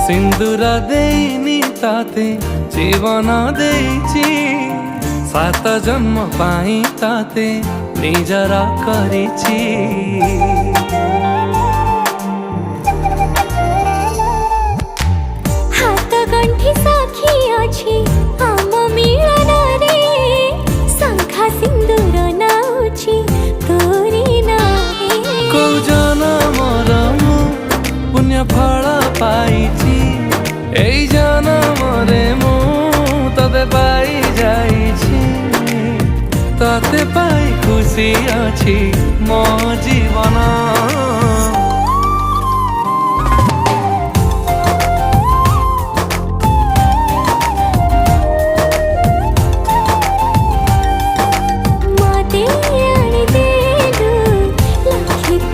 सिंदूर देनी ताते जीवन देइछि सात जन्म पाई ताते निजर करिछि। हाथ गंठी साखी अछि आम मिलन रे शंखा सिंदूर नाउछि तोरी नाहे। को जनमर मु पुण्य फल पाइछि एई जनमरे मु तते पाई जाइछि। तते पाई खुशी अछि मो जीवन।